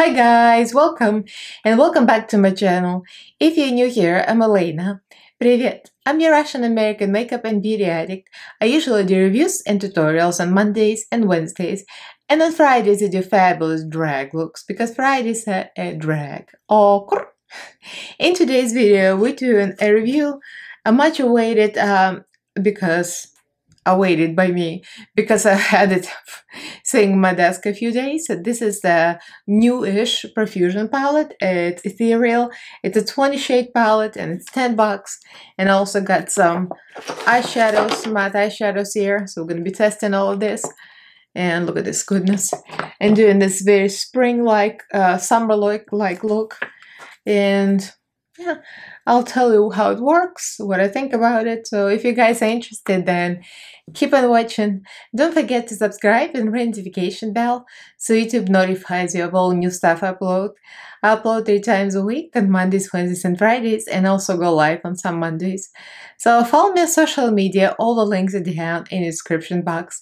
Hi guys, welcome and welcome back to my channel. If you're new here, I'm Elaina. Привет! I'm your Russian-American makeup and beauty addict. I usually do reviews and tutorials on Mondays and Wednesdays, and on Fridays I do fabulous drag looks because Fridays are a drag. In today's video we're doing a review, a much awaited awaited by me because I had it sitting on my desk a few days. This is the new-ish Profusion palette. It's Ethereal. It's a 20 shade palette and it's $10. And I also got some eyeshadows, matte eyeshadows here. So we're going to be testing all of this. And look at this goodness. And doing this very spring-like, summer-like look. And yeah, I'll tell you how it works, what I think about it. So if you guys are interested, then keep on watching. Don't forget to subscribe and ring the notification bell so YouTube notifies you of all new stuff I upload. I upload 3 times a week on Mondays, Wednesdays, and Fridays, and also go live on some Mondays. So follow me on social media. All the links are down in the description box,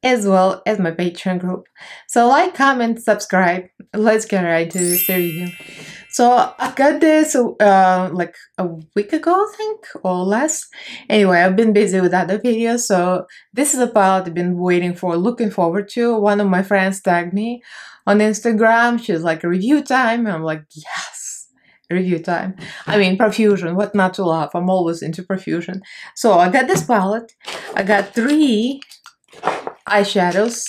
as well as my Patreon group. So like, comment, subscribe. Let's get right to this review. So I got this like a week ago, I think, or less. Anyway, I've been busy with other videos, so this is a palette I've been waiting for, looking forward to. One of my friends tagged me on Instagram. She's like, review time. And I'm like, yes, review time. I mean, Profusion, what not to love? I'm always into Profusion. So I got this palette. I got 3 eyeshadows.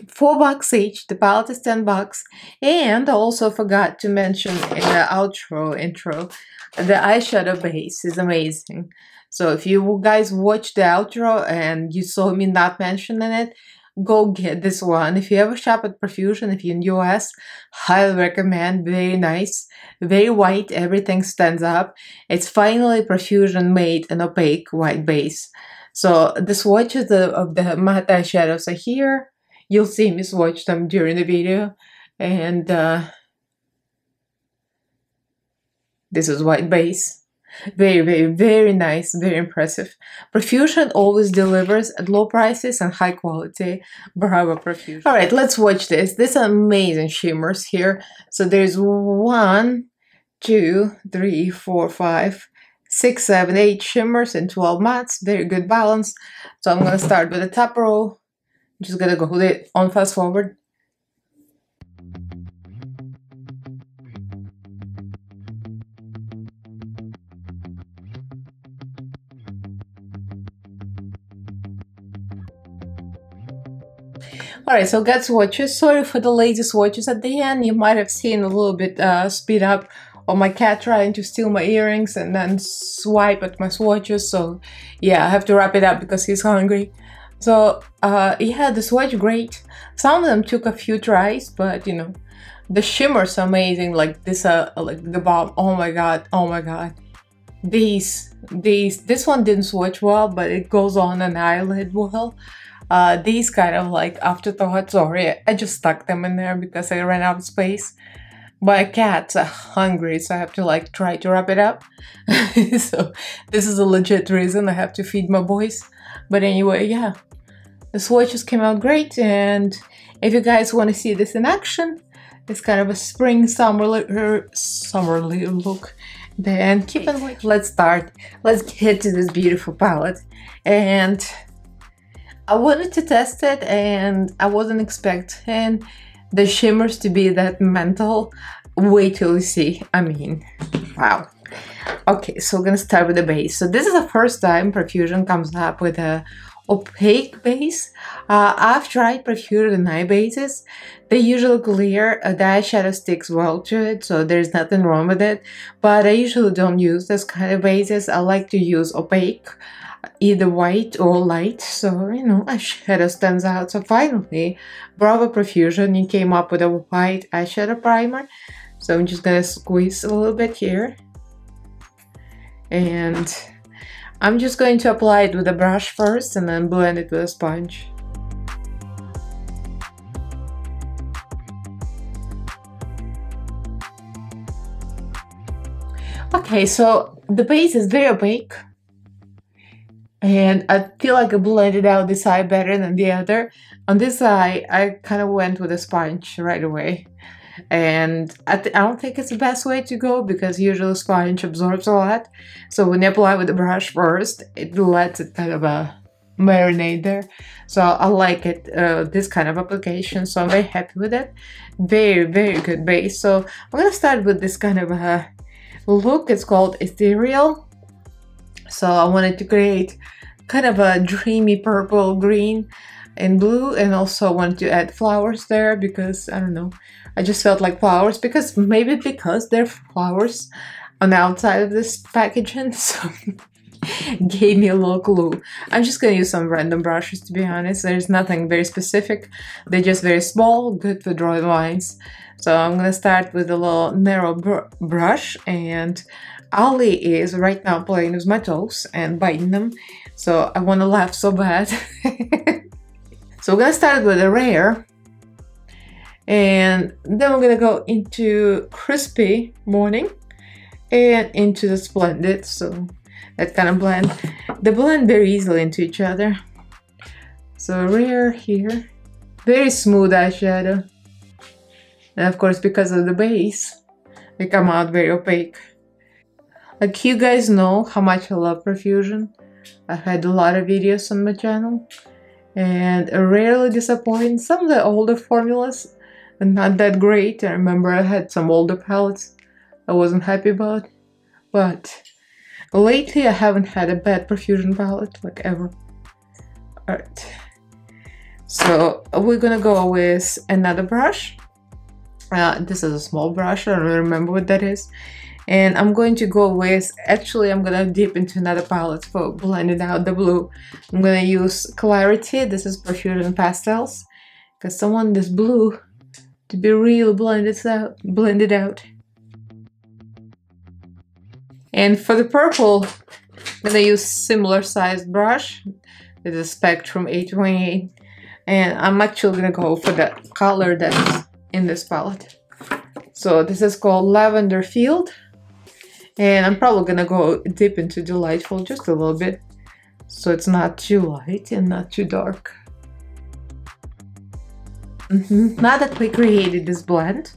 $4 each. The palette is $10, and I also forgot to mention in the intro, the eyeshadow base is amazing. So if you guys watched the outro and you saw me not mentioning it, go get this one. If you ever shop at Profusion, if you're in US, highly recommend. Very nice, very white, everything stands up. It's finally Profusion made an opaque white base. So the swatches of the matte eyeshadows are here. You'll see me swatch them during the video. And this is white base. Very, very, very nice. Very impressive. Profusion always delivers at low prices and high quality. Bravo, Profusion. Alright, let's watch this. These are amazing shimmers here. So there's 1, 2, 3, 4, 5, 6, 7, 8 shimmers and 12 mattes. Very good balance. So I'm going to start with the top row. I'm just gonna go with it on fast forward. Alright, so got swatches. Sorry for the lazy swatches at the end. You might have seen a little bit speed up of my cat trying to steal my earrings and then swipe at my swatches. So yeah, I have to wrap it up because he's hungry. So yeah, the swatch great. Some of them took a few tries, but you know, the shimmers are amazing. Like this, like the bomb. Oh my god, oh my god. This one didn't swatch well, but it goes on an eyelid well. These kind of like afterthought. Sorry, I just stuck them in there because I ran out of space. My cats are hungry, so I have to like try to wrap it up. So this is a legit reason I have to feed my boys. But anyway, yeah, the swatches came out great, and if you guys want to see this in action, it's kind of a spring summerly look, then keep on watching. Let's start. Let's get to this beautiful palette. And I wanted to test it, and I wasn't expecting the shimmers to be that mental. Wait till you see. I mean, wow. Okay, so we're gonna start with the base. So this is the first time Profusion comes up with a opaque base. I've tried Profusion eye bases. They usually clear. The eyeshadow sticks well to it, so there's nothing wrong with it. But I usually don't use this kind of bases. I like to use opaque, either white or light, so you know, eyeshadow stands out. So finally, bravo Profusion, you came up with a white eyeshadow primer. So I'm just gonna squeeze a little bit here. And I'm just going to apply it with a brush first and then blend it with a sponge. Okay, so the base is very opaque. And I feel like I blended out this eye better than the other. On this eye, I kind of went with a sponge right away. And I don't think it's the best way to go because usually sponge absorbs a lot. So when you apply with the brush first, it lets it kind of marinate there. So I like it, this kind of application. So I'm very happy with it. Very, very good base. So I'm gonna start with this kind of a look. It's called Ethereal. So I wanted to create kind of a dreamy purple, green, and blue, and also wanted to add flowers there because I don't know, I just felt like flowers, because maybe because they're flowers on the outside of this packaging, so gave me a little clue. I'm just gonna use some random brushes, to be honest. There's nothing very specific. They're just very small, good for drawing lines. So I'm gonna start with a little narrow brush, and Ali is right now playing with my toes and biting them. So I want to laugh so bad. So we're gonna start with a rare, and then we're gonna go into crispy morning and into the splendid. So that kind of blend. They blend very easily into each other. So rare here, very smooth eyeshadow, and of course because of the base, they come out very opaque. Like, you guys know how much I love Profusion. I've had a lot of videos on my channel, and I rarely disappoint. Some of the older formulas are not that great. I remember I had some older palettes I wasn't happy about, but lately I haven't had a bad Profusion palette, like, ever. Alright, so we're gonna go with another brush. This is a small brush, I don't remember what that is. And I'm going to go with, actually I'm gonna dip into another palette for blending out the blue. I'm gonna use Clarity. This is Profusion Pastels, because I want this blue to be really blended out. And for the purple, I'm gonna use similar sized brush. This is Spectrum 828, and I'm actually gonna go for the color that's in this palette. So this is called Lavender Field. And I'm probably gonna go dip into Delightful just a little bit, so it's not too light and not too dark. Now that we created this blend,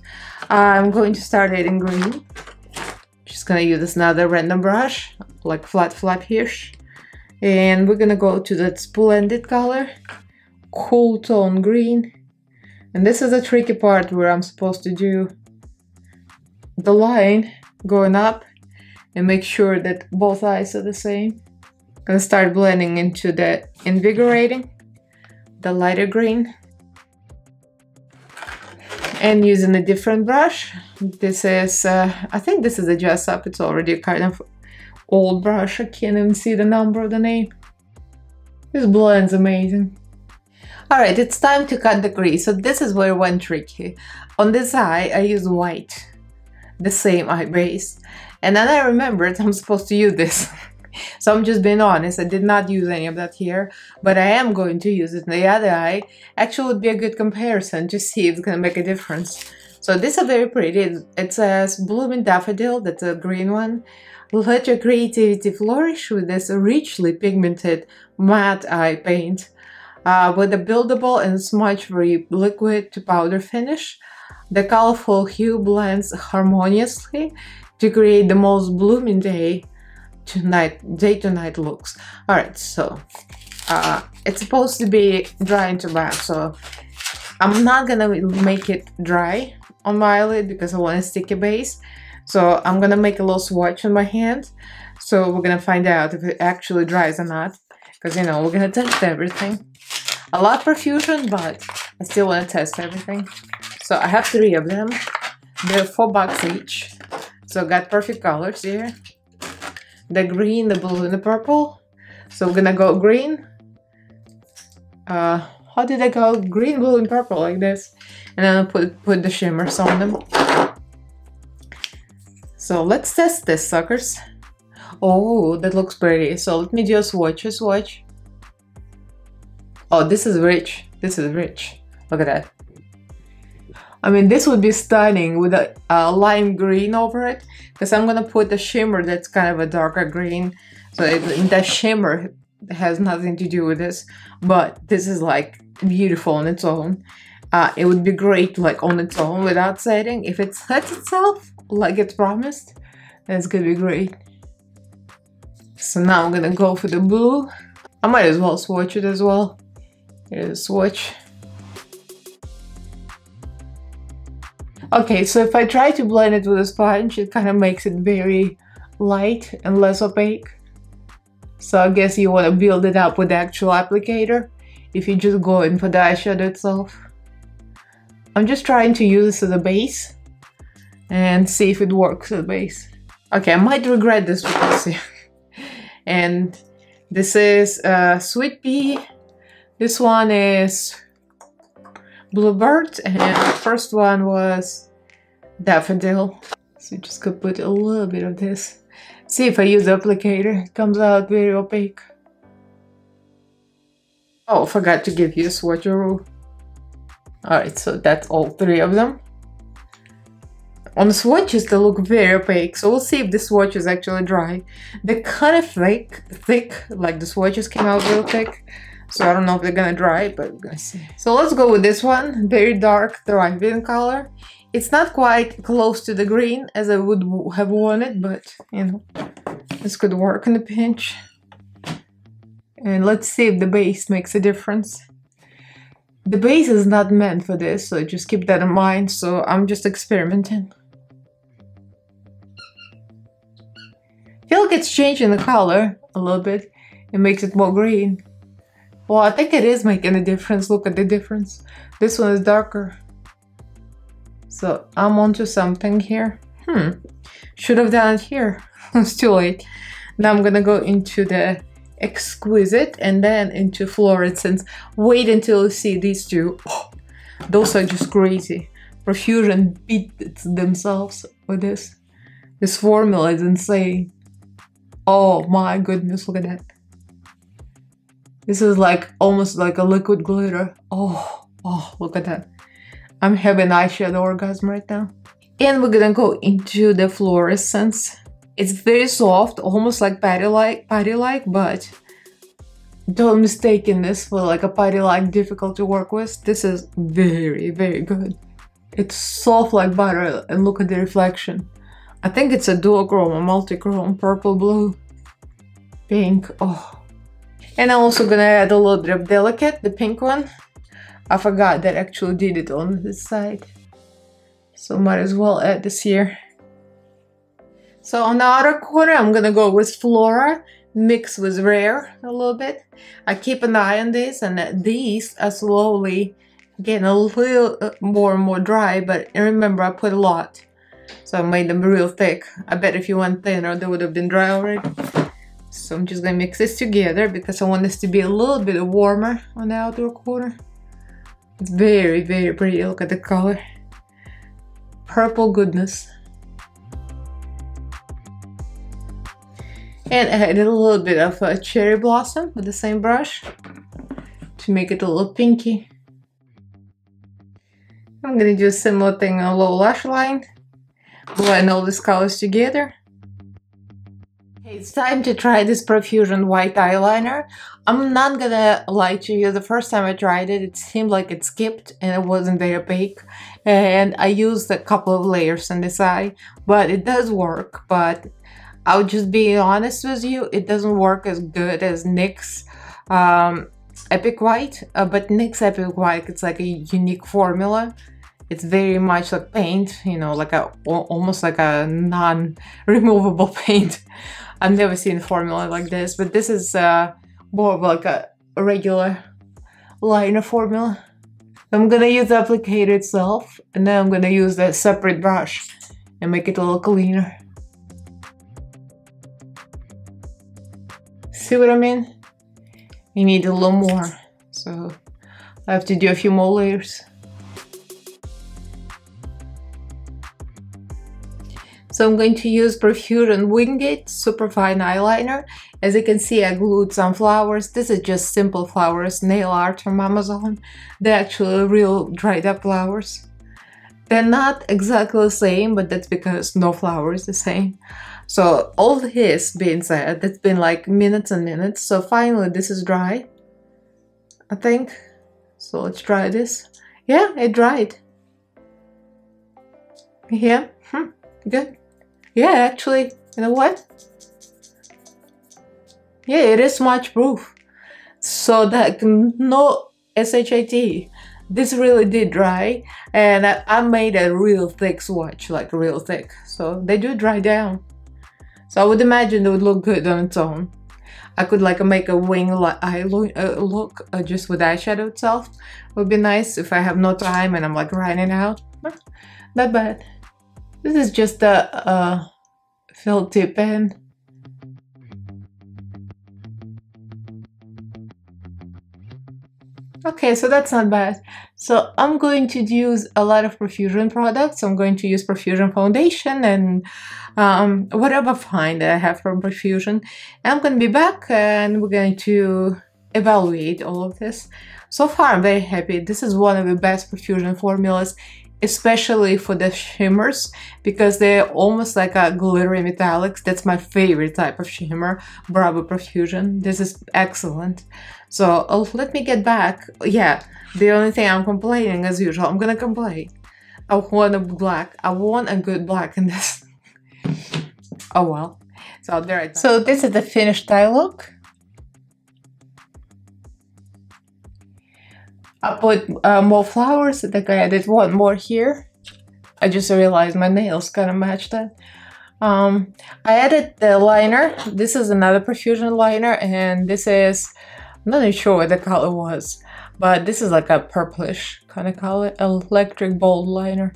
I'm going to start adding green. Just gonna use another random brush, like flat here. And we're gonna go to that splendid color, cool tone green. And this is a tricky part where I'm supposed to do the line going up and make sure that both eyes are the same. I'm gonna start blending into the Invigorating, the lighter green, and using a different brush. This is, I think this is a Dress Up. It's already a kind of old brush. I can't even see the number of the name. This blend's amazing. Alright, it's time to cut the crease. So this is where it went tricky. On this eye, I use white, the same eye base. And then I remembered I'm supposed to use this. So I'm just being honest, I did not use any of that here, but I am going to use it in the other eye. Actually, would be a good comparison to see if it's gonna make a difference. So this is very pretty. It says Blooming Daffodil, that's a green one. Let your creativity flourish with this richly pigmented matte eye paint. With a buildable and smudge-free liquid to powder finish, the colorful hue blends harmoniously to create the most blooming day to night looks. Alright, so it's supposed to be dry into black, so I'm not gonna make it dry on my eyelid because I want a sticky base. So I'm gonna make a little swatch on my hand. So we're gonna find out if it actually dries or not, because, you know, we're gonna test everything. I love Profusion, but I still want to test everything. So I have 3 of them. They're $4 each. So I got perfect colors here. The green, the blue, and the purple. So we're gonna go green. How did I go? Green, blue, and purple like this. And then I'll put the shimmers on them. So let's test this, suckers. Oh, that looks pretty. So let me do a swatch. Oh, this is rich. This is rich. Look at that. I mean, this would be stunning with a lime green over it, because I'm gonna put a shimmer that's kind of a darker green. So that shimmer has nothing to do with this, but this is like beautiful on its own. It would be great like on its own without setting. If it sets itself like it's promised, that's gonna be great. So now I'm gonna go for the blue. I might as well swatch it as well. Here's a swatch. Okay, so if I try to blend it with a sponge, it kind of makes it very light and less opaque. So I guess you want to build it up with the actual applicator if you just go in for the eyeshadow itself. I'm just trying to use this as a base and see if it works as a base. Okay, I might regret this because and this is Sweet Pea. This one is Bluebird, and the first one was Daffodil. So just gonna put a little bit of this. See if I use the applicator, it comes out very opaque. Oh, forgot to give you a swatcher rule. Alright, so that's all three of them. On the swatches, they look very opaque, so we'll see if the swatch is actually dry. They're kind of thick, like the swatches came out real thick. So I don't know if they're gonna dry, but we're gonna see. So let's go with this one, very dark thriving color. It's not quite close to the green as I would have wanted, but you know, this could work in a pinch. And let's see if the base makes a difference. The base is not meant for this, so just keep that in mind. So I'm just experimenting. I feel like it's changing the color a little bit. It makes it more green. Well, I think it is making a difference. Look at the difference. This one is darker. So I'm onto something here. Should have done it here. It's too late. Now I'm gonna go into the Exquisite and then into Fluorescence. Wait until you see these two. Oh, those are just crazy. Profusion beat themselves with this. This formula is insane. Oh my goodness, look at that. This is like almost like a liquid glitter. Oh, look at that. I'm having eyeshadow orgasm right now. And we're gonna go into the Fluorescence. It's very soft, almost like patty-like, but don't mistake this for like a patty-like difficult to work with. This is very, very good. It's soft like butter, and look at the reflection. I think it's a duochrome, a multi-chrome, purple, blue, pink. Oh. And I'm also gonna add a little bit of Delicate, the pink one. I forgot that I actually did it on this side. So might as well add this here. So on the outer corner, I'm gonna go with Flora, mixed with Rare a little bit. I keep an eye on this, and these are slowly getting a little more and more dry, but remember I put a lot. So I made them real thick. I bet if you went thinner, they would have been dry already. So I'm just gonna mix this together because I want this to be a little bit warmer on the outer corner. It's very, very pretty. Look at the color. Purple goodness. And I added a little bit of a Cherry Blossom with the same brush to make it a little pinky. I'm gonna do a similar thing on a low lash line. Blend all these colors together. Okay, it's time to try this Profusion white eyeliner. I'm not gonna lie to you, the first time I tried it, it seemed like it skipped and it wasn't very opaque. And I used a couple of layers on this eye, but it does work. But I'll just be honest with you, it doesn't work as good as NYX Epic White. But NYX Epic White, it's like a unique formula. It's very much like paint, you know, like almost like a non-removable paint. I've never seen a formula like this, but this is more of like a regular liner formula. I'm gonna use the applicator itself, and then I'm gonna use a separate brush and make it a little cleaner. See what I mean? You need a little more, so I have to do a few more layers. So I'm going to use Profusion Wingate Superfine Eyeliner. As you can see, I glued some flowers. This is just simple flowers, nail art from Amazon. They're actually real dried up flowers. They're not exactly the same, but that's because no flower is the same. So all this being said, it's been like minutes and minutes. So finally this is dry, I think. So let's try this. Yeah, it dried. Yeah, good. Yeah, actually, you know what? Yeah, it is smudge proof. So that no shit. This really did dry, and I made a real thick swatch, like real thick. So they do dry down. So I would imagine it would look good on its own. I could like make a wing eye look just with eyeshadow itself. Would be nice if I have no time and I'm like running out. Not bad. This is just a fill tip pen. Okay, so that's not bad. So I'm going to use a lot of Profusion products. I'm going to use Profusion foundation and whatever fine that I have from Profusion. And I'm going to be back and we're going to evaluate all of this. So far, I'm very happy. This is one of the best Profusion formulas, especially for the shimmers, because they're almost like a glittery metallics. That's my favorite type of shimmer, Bravo Profusion. This is excellent. So let me get back. Yeah, the only thing I'm complaining as usual, I'm gonna complain. I want a black. I want a good black in this. Oh well. So I'll be right back. So this is the finished eye look. I put more flowers. I think I added one more here. I just realized my nails kind of matched that. I added the liner. This is another Profusion liner, and this is, I'm not even sure what the color was, but this is like a purplish kind of color, electric bold liner.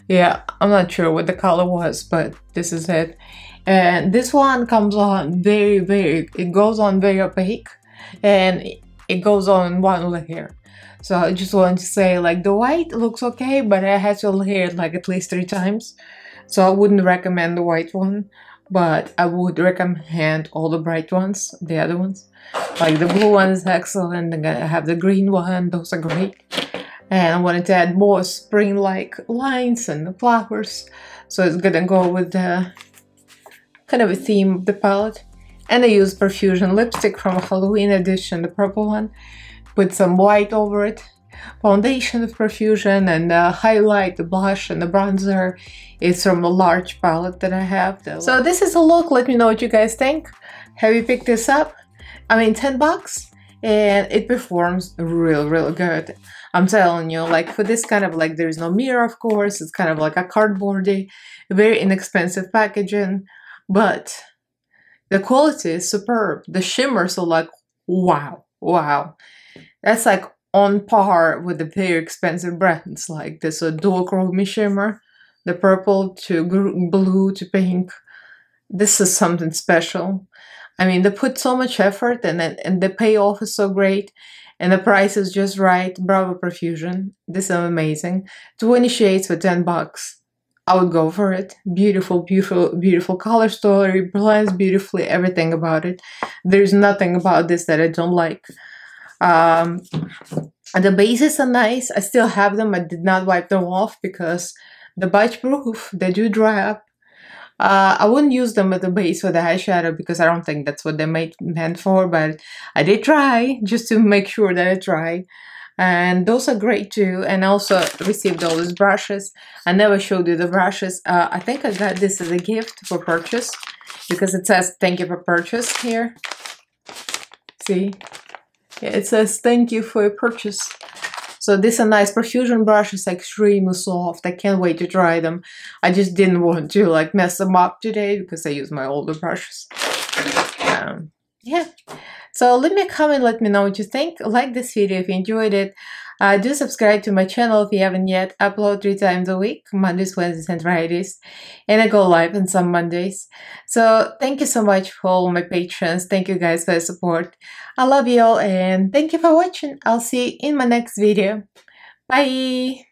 Yeah, I'm not sure what the color was, but this is it. And this one comes on it goes on very opaque, and it goes on one layer. So I just want to say, like, the white looks okay, but I had to layer it like at least 3 times. So I wouldn't recommend the white one, but I would recommend all the bright ones, the other ones. Like the blue one is excellent, and I have the green one, those are great. And I wanted to add more spring-like lines and the flowers. So it's gonna go with the kind of a theme of the palette. And I used Profusion lipstick from a Halloween edition, the purple one. Put some white over it. Foundation of Profusion, and the highlight, the blush, and the bronzer is from a large palette that I have. So this is a look. Let me know what you guys think. Have you picked this up? I mean, 10 bucks, and it performs real good. I'm telling you, like, for this kind of, like, there's no mirror, of course. It's kind of like a cardboardy, very inexpensive packaging, but the quality is superb. The shimmers are like, wow. That's like on par with the very expensive brands, like this duochrome shimmer, the purple to blue to pink. This is something special. I mean, they put so much effort, and the payoff is so great, and the price is just right. Bravo Profusion. This is amazing. 20 shades for 10 bucks. I would go for it. Beautiful color story, blends beautifully, everything about it. There's nothing about this that I don't like. The bases are nice. I still have them. I did not wipe them off because the budge proof, they do dry up. I wouldn't use them as a base for the eyeshadow because I don't think that's what they're meant for, but I did try just to make sure that it's dry. And those are great too. And I also received all these brushes. I never showed you the brushes. I think I got this as a gift for purchase because it says thank you for purchase here. See? Yeah, it says thank you for your purchase. So this is a nice Profusion brush. It's extremely soft. I can't wait to try them. I just didn't want to like mess them up today because I use my older brushes. Yeah. So leave me a comment, let me know what you think. Like this video if you enjoyed it. Do subscribe to my channel if you haven't yet. Upload 3 times a week, Mondays, Wednesdays, and Fridays. And I go live on some Mondays. So thank you so much for all my patrons. Thank you guys for the support. I love you all and thank you for watching. I'll see you in my next video. Bye!